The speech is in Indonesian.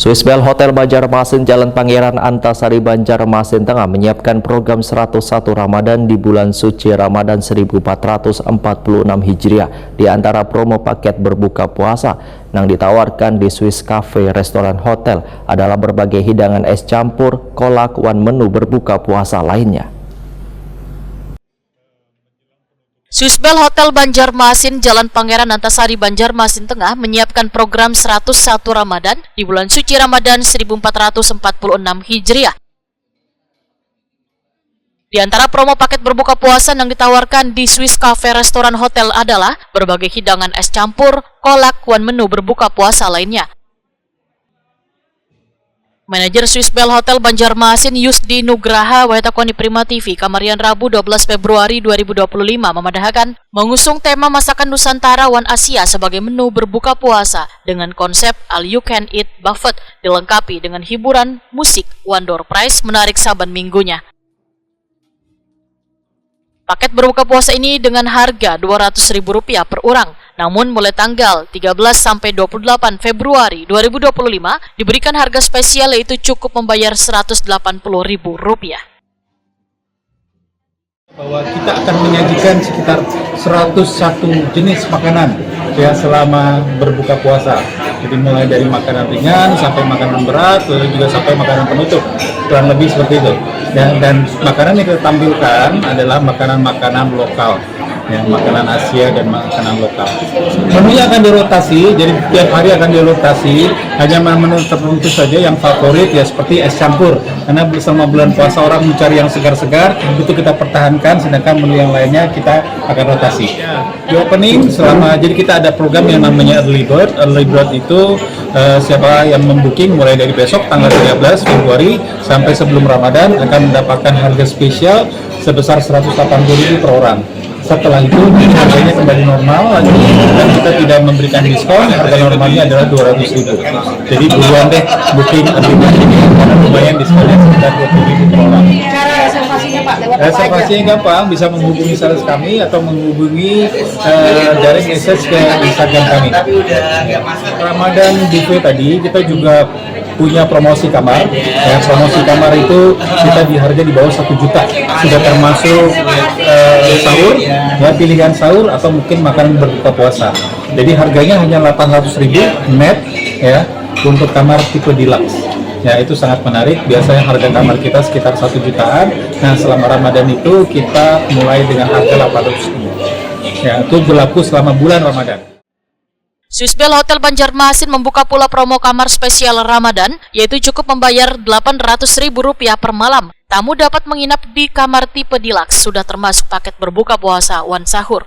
Swissbell Hotel Banjarmasin Jalan Pangeran Antasari Banjarmasin Tengah menyiapkan program 101 Ramadan di bulan suci Ramadan 1446 Hijriah. Di antara promo paket berbuka puasa yang ditawarkan di Swiss Cafe Restoran Hotel adalah berbagai hidangan es campur, kolak, dan menu berbuka puasa lainnya. Swissbell Hotel Banjarmasin Jalan Pangeran Antasari Banjarmasin Tengah menyiapkan program 101 Ramadan di bulan suci Ramadan 1446 Hijriah. Di antara promo paket berbuka puasa yang ditawarkan di Swiss Cafe Restoran Hotel adalah berbagai hidangan es campur, kolak, dan menu berbuka puasa lainnya. Manajer Swissbell Hotel Banjarmasin Yusdi Nugraha Wahetakoni Prima TV Kamarian Rabu 12 Februari 2025 memadahakan mengusung tema masakan Nusantara wan Asia sebagai menu berbuka puasa dengan konsep all you can eat buffet dilengkapi dengan hiburan, musik, wan door prize menarik saban minggunya. Paket berbuka puasa ini dengan harga Rp200.000 per orang, namun mulai tanggal 13 sampai 28 Februari 2025 diberikan harga spesial yaitu cukup membayar Rp180.000. Bahwa kita akan menyajikan sekitar 101 jenis makanan ya selama berbuka puasa. Jadi mulai dari makanan ringan sampai makanan berat, lalu juga sampai makanan penutup, kurang lebih seperti itu. Dan makanan yang kita tampilkan adalah makanan-makanan lokal, ya, makanan Asia dan makanan lokal. Menunya akan dirotasi, jadi tiap hari akan dirotasi. Hanya menu tertentu saja yang favorit ya seperti es campur. Karena bersama bulan puasa orang mencari yang segar-segar, itu kita pertahankan. Sedangkan menu yang lainnya kita akan rotasi. Di opening jadi kita ada program yang namanya Early Bird. Early Bird itu siapa yang membooking mulai dari besok tanggal 13 Februari sampai sebelum Ramadan akan mendapatkan harga spesial sebesar Rp180.000 per orang. Setelah itu harganya kembali normal lagi dan kita tidak memberikan diskon, harga normalnya adalah Rp200.000. Jadi buruan deh booking ini karena lumayan diskonnya sekitar Rp20.000 per orang. Cara reservasinya Pak lewat apa reservasinya aja? gampang, bisa menghubungi sales kami atau menghubungi direct message ke Instagram kami. Ramadan buffet tadi kita juga punya promosi kamar. Ya, promosi kamar itu kita di harga di bawah 1 juta, sudah termasuk sahur, ya pilihan sahur atau mungkin makanan berbuka puasa. Jadi harganya hanya Rp800.000 net ya untuk kamar tipe deluxe. Ya itu sangat menarik. Biasanya harga kamar kita sekitar 1 jutaan. Nah selama Ramadan itu kita mulai dengan harga Rp800.000. Ya itu berlaku selama bulan Ramadan. Swissbell Hotel Banjarmasin membuka pula promo kamar spesial Ramadan, yaitu cukup membayar Rp800.000 per malam. Tamu dapat menginap di kamar tipe deluxe, sudah termasuk paket berbuka puasa wan sahur.